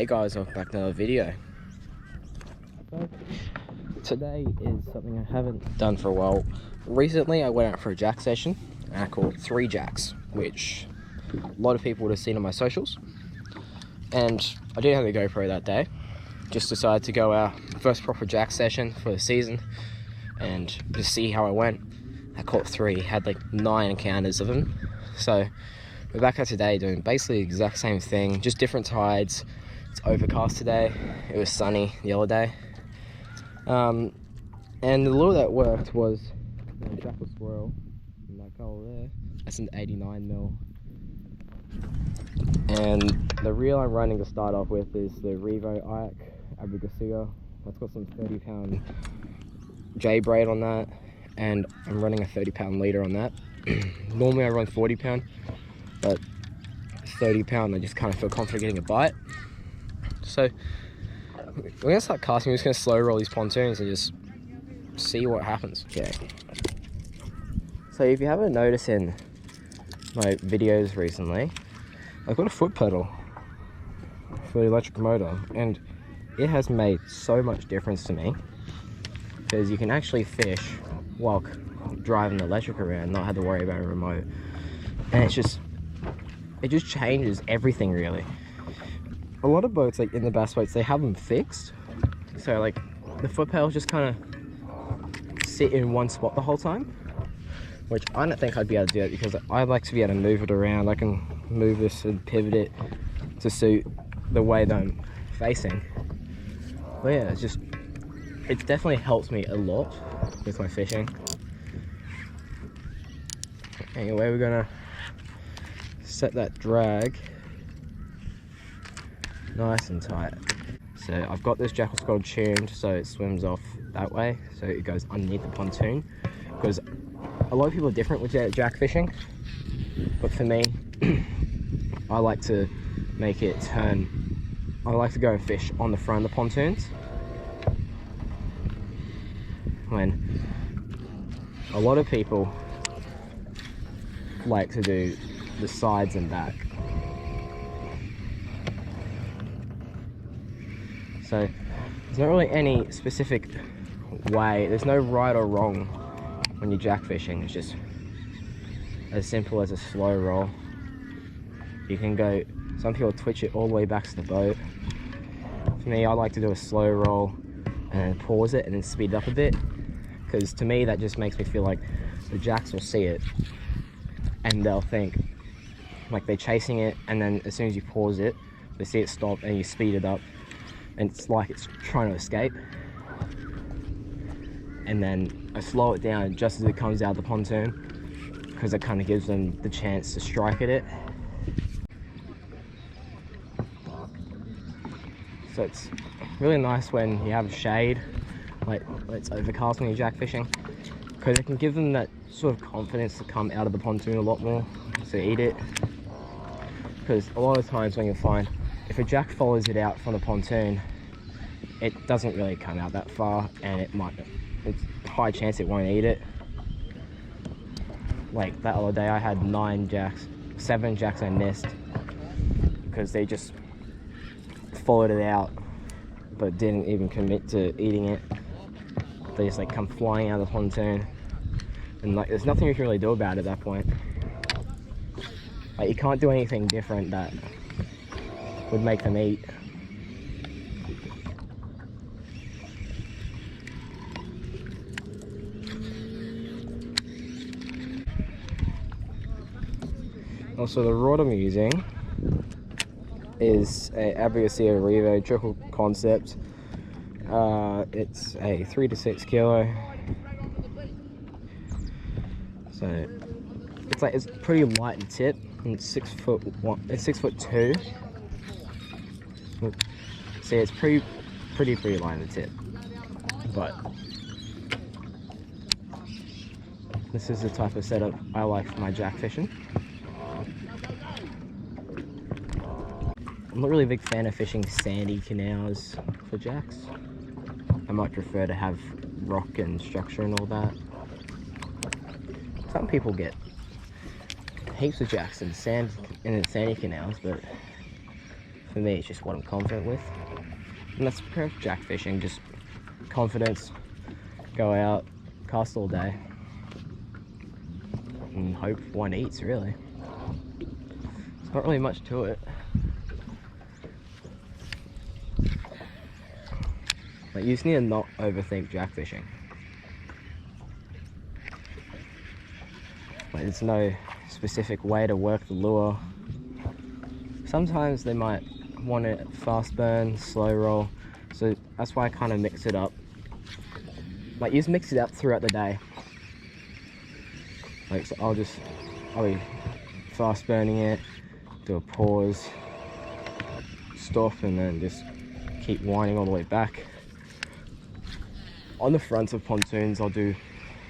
Hey guys, welcome back to another video. So, today is something I haven't done for a while. Recently I went out for a jack session and I caught 3 jacks, which a lot of people would have seen on my socials. And I didn't have the GoPro that day. Just decided to go our first proper jack session for the season and to see how I went. I caught 3, had like 9 encounters of them. So we're back out today doing basically the exact same thing, just different tides. It's overcast today. It was sunny the other day. And the lure that worked was a jackal squirrel in that colour there. That's an 89mm. And the reel I'm running to start off with is the Revo Ike Abrigasiga. That's got some 30-pound J braid on that, and I'm running a 30-pound leader on that. Normally I run 40-pound, but 30-pound I just kind of feel confident getting a bite. So we're gonna start casting. We're just gonna slow roll these pontoons and just see what happens. Okay. So if you haven't noticed in my videos recently, I've got a foot pedal for the electric motor, and it has made so much difference to me because you can actually fish while driving the electric around, not have to worry about a remote, and it just changes everything really. A lot of boats, like in the bass boats, they have them fixed, so like the foot pedals just kind of sit in one spot the whole time, which I don't think I'd be able to do it because I like to be able to move it around. I can move this and pivot it to suit the way that I'm facing. But yeah, it definitely helps me a lot with my fishing. Anyway, we're gonna set that drag nice and tight. So I've got this jackal skull tuned so it swims off that way, so it goes underneath the pontoon, because a lot of people are different with jack fishing, but for me I like to make it turn. I like to go and fish on the front of the pontoons, when a lot of people like to do the sides and back. So there's not really any specific way, there's no right or wrong when you're jack fishing. It's just as simple as a slow roll. You can go, some people twitch it all the way back to the boat. For me, I like to do a slow roll and then pause it and then speed it up a bit, because to me that just makes me feel like the jacks will see it and they'll think like they're chasing it, and then as soon as you pause it, they see it stop and you speed it up, and it's like it's trying to escape. And then I slow it down just as it comes out of the pontoon, because it kind of gives them the chance to strike at it. So it's really nice when you have shade, like it's overcast when you're jack fishing, because it can give them that sort of confidence to come out of the pontoon a lot more to eat it. Because a lot of times when you'll find, if a jack follows it out from the pontoon, it doesn't really come out that far, and it's a high chance it won't eat it. Like that other day I had 7 jacks I missed because they just followed it out but didn't even commit to eating it. They just like come flying out of the pontoon, and like there's nothing you can really do about it at that point. Like you can't do anything different that would make them eat. Also, the rod I'm using is a Abrigasiga Revo triple concept. It's a 3 to 6 kilo. So it's pretty light in tip, and it's 6'1". It's 6'2". See, it's pretty light in the tip, but this is the type of setup I like for my jack fishing. I'm not really a big fan of fishing sandy canals for jacks. I might prefer to have rock and structure and all that. Some people get heaps of jacks in sandy canals, but For me, it's just what I'm confident with. And that's jack fishing, just confidence, go out, cast all day, and hope one eats, really. There's not really much to it. Like, you just need to not overthink jack fishing. Like, there's no specific way to work the lure. Sometimes they might want it fast burn, slow roll, so that's why I kind of mix it up. Like, you just mix it up throughout the day. Like, so I'll be fast burning it, do a pause, stop, and then just keep winding all the way back. On the fronts of pontoons, I'll do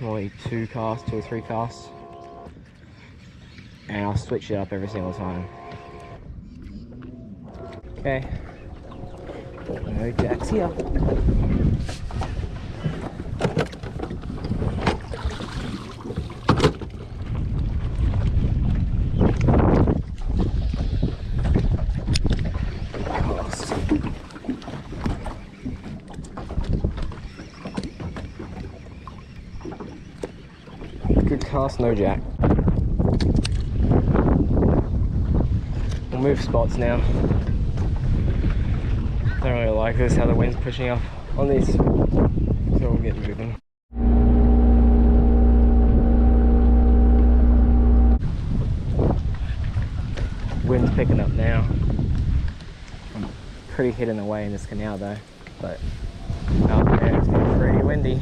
only 2 or 3 casts, and I'll switch it up every single time. Okay, no jacks here. Good cast, no jack. We'll move spots now. Don't really like this, how the wind's pushing up on this, so we'll get moving. Wind's picking up now. I'm pretty hidden away in this canal though, but out there it's getting pretty windy.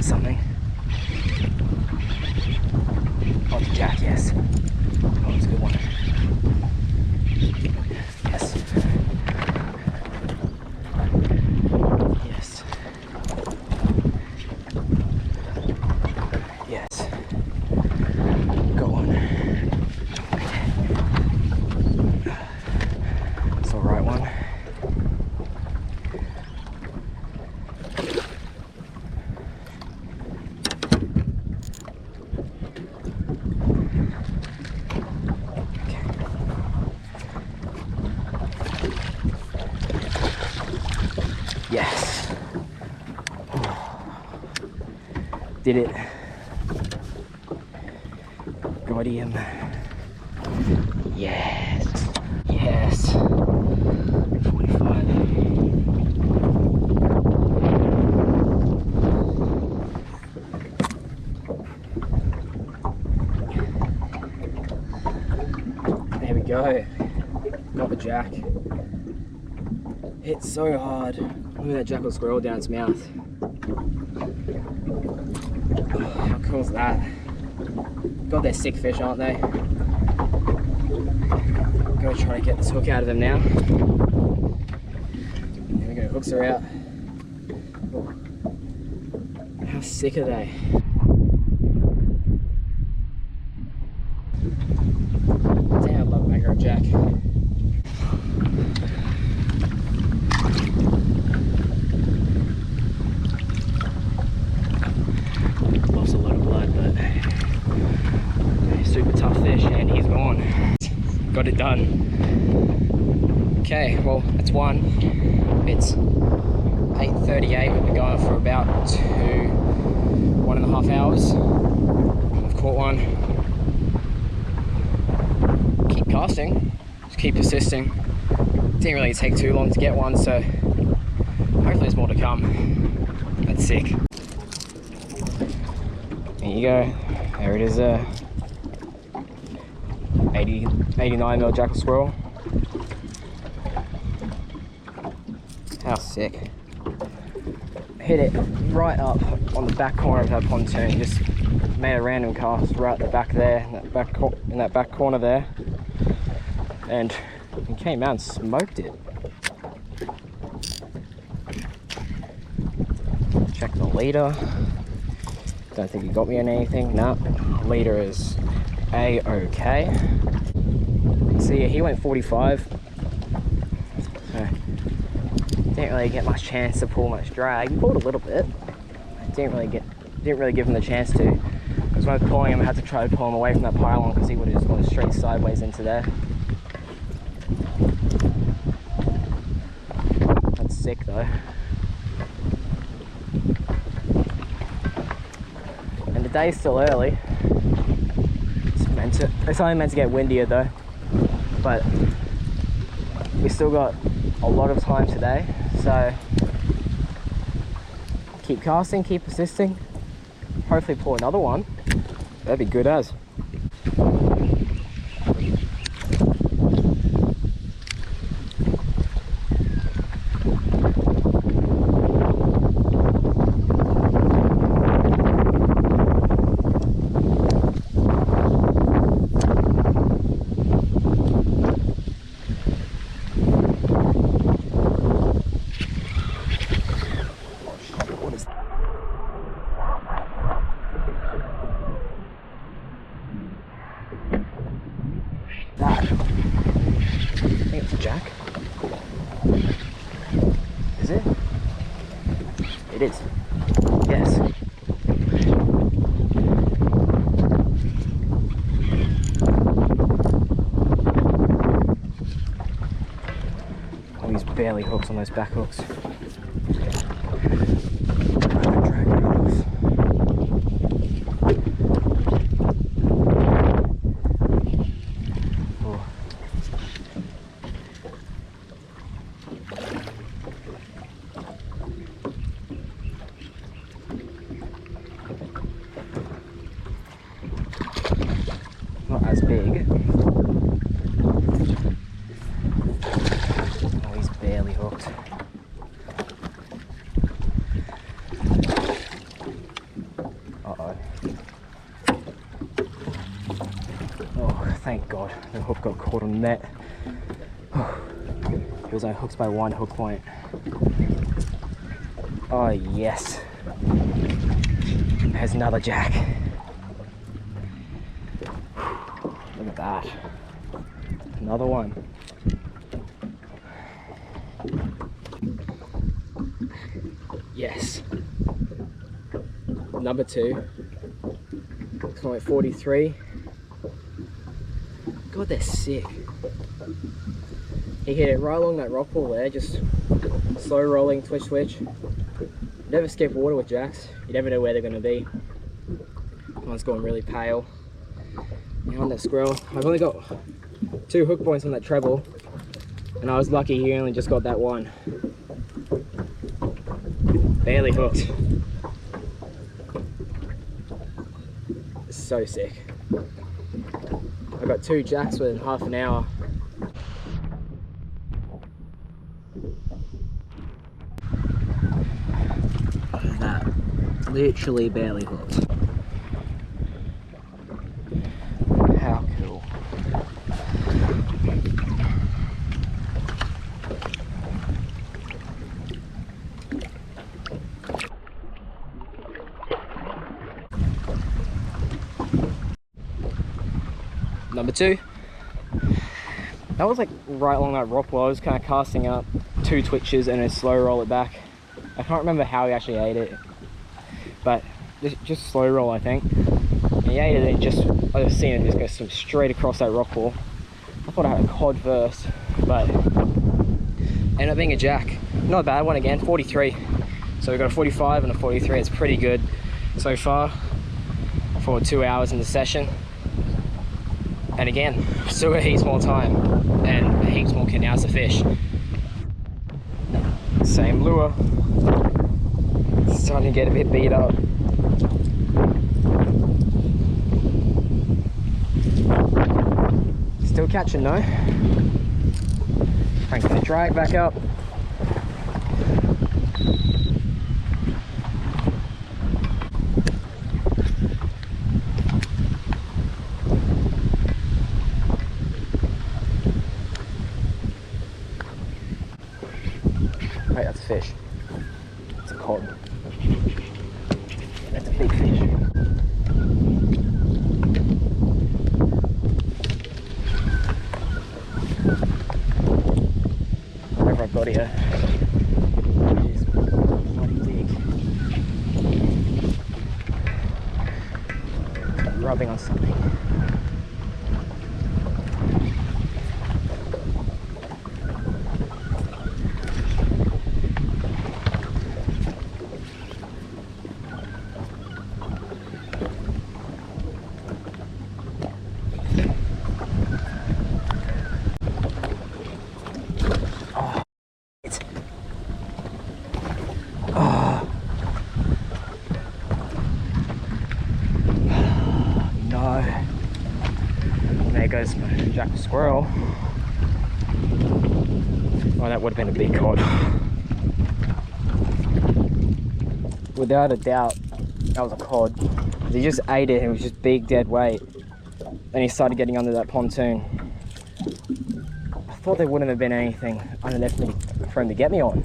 Something. Oh, it's a jack, yes. Oh, it's a good one. Yes. Yes. Yes. Go on. It's the right one. Yes. Did it. Got him. Yes. Yes. 45. There we go. Got the jack. Hit so hard. Look at that jackal squirrel down its mouth. How cool is that? God, they're sick fish, aren't they? Go try to get this hook out of them now. There we go, hooks are out. Oh. How sick are they? Damn, I love Mangrove Jack. Lost a lot of blood, but super tough fish, and he's gone. Got it done. Okay, well, that's one. It's 8:38. We've been going for about 1.5 hours. I've caught one. Keep casting, just keep persisting. Didn't really take too long to get one, so hopefully there's more to come. That's sick. There you go. There it is. 89mm jackal squirrel. How sick. Hit it right up on the back corner of that pontoon. Just made a random cast right at the back there, in that back corner there. And he came out and smoked it. Check the leader. Don't think he got me on anything. No, leader is A-okay. So yeah, he went 45. So didn't really get much chance to pull much drag. He pulled a little bit. Didn't really give him the chance to. Because when I was pulling him, I had to try to pull him away from that pylon because he would have just gone straight sideways into there. That's sick though. And the day's still early. It's only meant to get windier though. But we still got a lot of time today. So keep casting, keep persisting. Hopefully pull another one. That'd be good as. That. I think it's a jack. Is it? It is. Yes. Oh, these barely hooks on those back hooks. Drag it off. Not as big. Oh, he's barely hooked. Uh-oh. Oh, thank God. The hook got caught on the net. He was only hooked by one hook point. Oh, yes. There's another jack. Look at that. Another one. Yes. Number 2. Looks like 43. God, they're sick. He hit it right along that rock wall there, just slow rolling, twitch, twitch. Never skip water with jacks. You never know where they're going to be. One's gone really pale. Now on that squirrel, I've only got 2 hook points on that treble, and I was lucky he only just got that one. Barely hooked. So sick. I got 2 jacks within half an hour. Look at that. Literally barely hooked. How cool. Number 2. That was like right along that rock wall. I was kind of casting up, 2 twitches and a slow roll it back. I can't remember how he actually ate it, but just slow roll, I think. And he ate it and just, I just seen it just go straight across that rock wall. I thought I had a cod first, but ended up being a jack. Not a bad one again, 43. So we got a 45 and a 43. It's pretty good so far for 2 hours in the session. And again, still got heaps more time and heaps more canals to fish. Same lure. Starting to get a bit beat up. Still catching though. Cranking the drag back up. Wait, that's a fish. It's a cod. That's a big fish. rubbing on something. There goes my jack squirrel. Oh, that would have been a big cod. Without a doubt, that was a cod. He just ate it and it was just big dead weight. Then he started getting under that pontoon. I thought there wouldn't have been anything under there for him to get me on.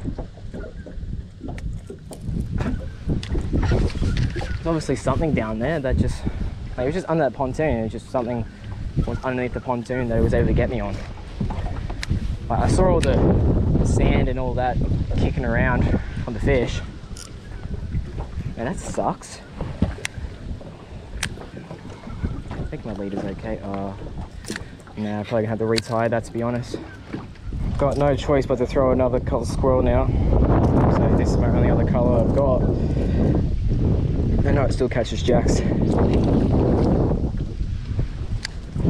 There's obviously something down there that just, like, it was just under that pontoon. It was just something was underneath the pontoon that he was able to get me on. Like, I saw all the sand and all that kicking around on the fish. Man, that sucks. I think my leader's okay. Nah, I'm probably gonna have to retie that, to be honest. Got no choice but to throw another colour squirrel now. So this is my only other colour I've got. I know it still catches jacks.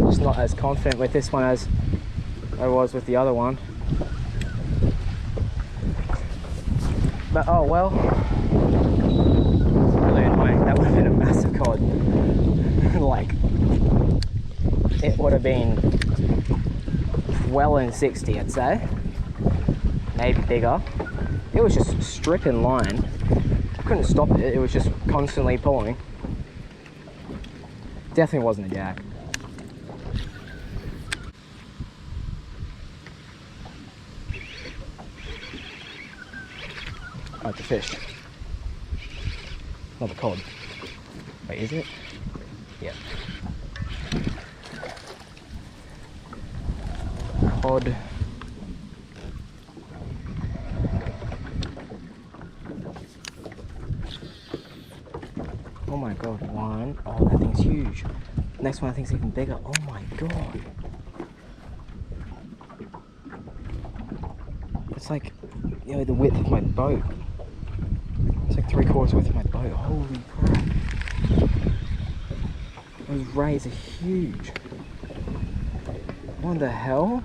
Just not as confident with this one as I was with the other one. But oh well. Really annoying. That would have been a massive cod. Like, it would have been well in 60, I'd say. Maybe bigger. It was just stripping line. I couldn't stop it. It was just constantly pulling. Definitely wasn't a jack. Oh, it's a fish. Not a cod. Wait, is it? Yeah. Cod. Oh my god, one. Oh, that thing's huge. Next one I think's even bigger. Oh my god. It's like, you know, the width of my boat. It's like 3/4 width of my boat. Holy crap. Those rays are huge. What the hell?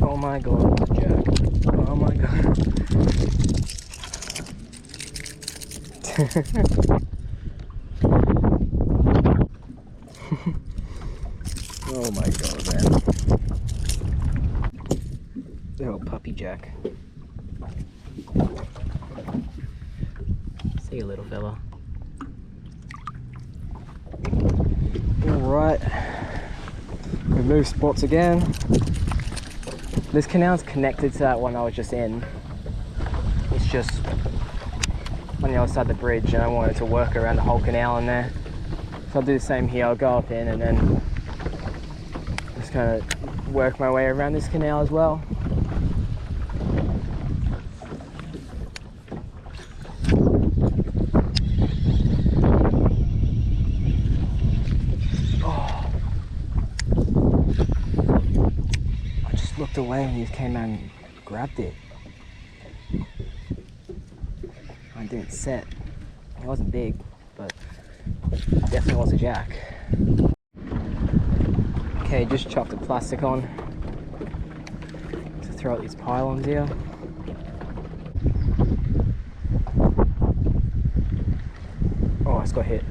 Oh my god, Jack. Oh my god. Oh my god, man. Little puppy Jack. See you, little fella. Alright. We've moved spots again. This canal's connected to that one I was just in. It's just on the other side of the bridge, and I wanted to work around the whole canal in there. So I'll do the same here. I'll go up in and then just kind of work my way around this canal as well. Looked away and he just came and grabbed it. I didn't set. It wasn't big, but definitely was a jack. Okay, just chucked the plastic on to throw out these pylons here. Oh, I just got hit.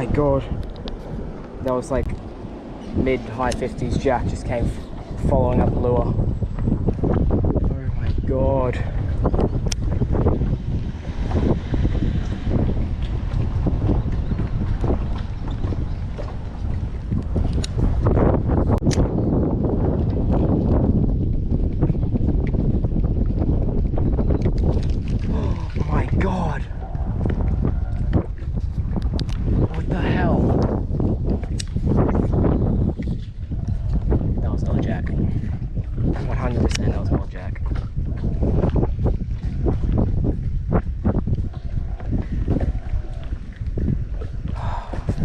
my god. That was like mid-high 50s jack just came following up the lure. Oh my god. Oh my god. What the hell? That was not a jack. 100% that was not a jack.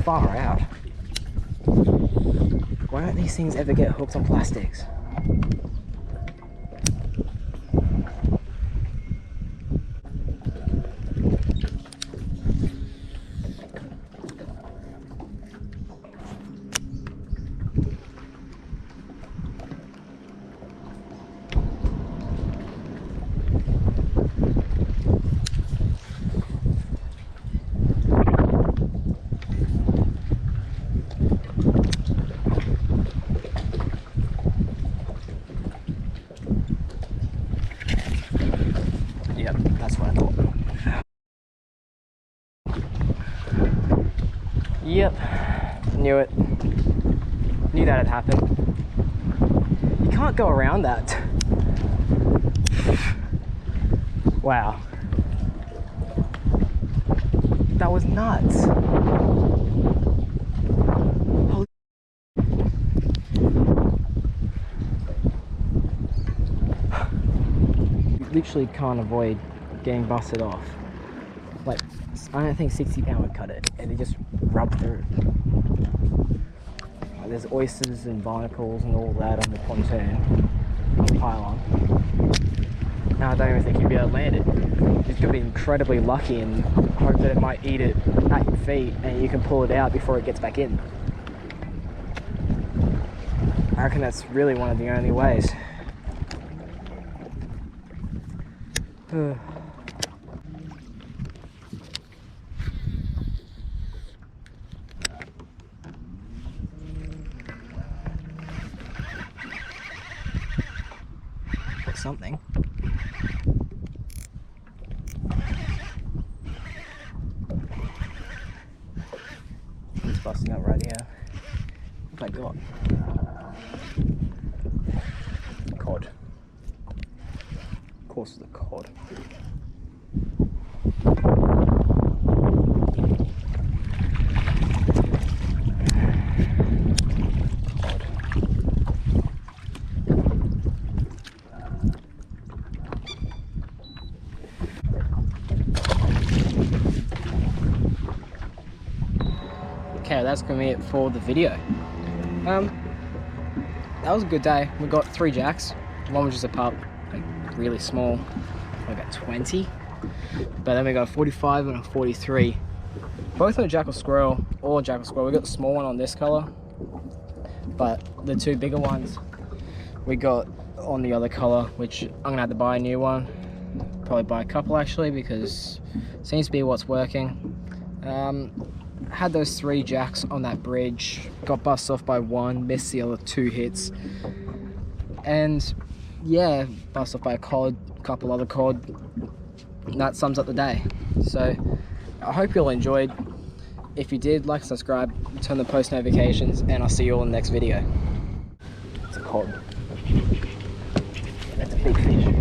Far out. Why don't these things ever get hooked on plastics? Yep, that's what I thought. Yep, knew it. Knew that had happened. You can't go around that. Wow. That was nuts. Holy. You literally can't avoid getting busted off. Like, I don't think 60 pound would cut it, and it just rubbed through. Like, there's oysters and barnacles and all that on the pontoon, on the pylon. Now I don't even think you'd be able to land it. You've got to be incredibly lucky and hope that it might eat it at your feet and you can pull it out before it gets back in. I reckon that's really one of the only ways. Something. It's busting up right here. What have I got? Cod. Of course, the cod. Okay, that's gonna be it for the video. That was a good day. We got 3 jacks. One was just a pup, like really small, like a 20. But then we got a 45 and a 43. Both on a jackal squirrel, all a jackal squirrel. We got the small one on this color, but the 2 bigger ones we got on the other color, which I'm gonna have to buy a new one. Probably buy a couple actually, because it seems to be what's working. Had those 3 jacks on that bridge, got bussed off by 1, missed the other 2 hits, and yeah, bussed off by a cod, a couple other cod. And that sums up the day. So I hope you all enjoyed. If you did, like, subscribe, turn the post notifications, and I'll see you all in the next video. It's a cod. That's a big fish.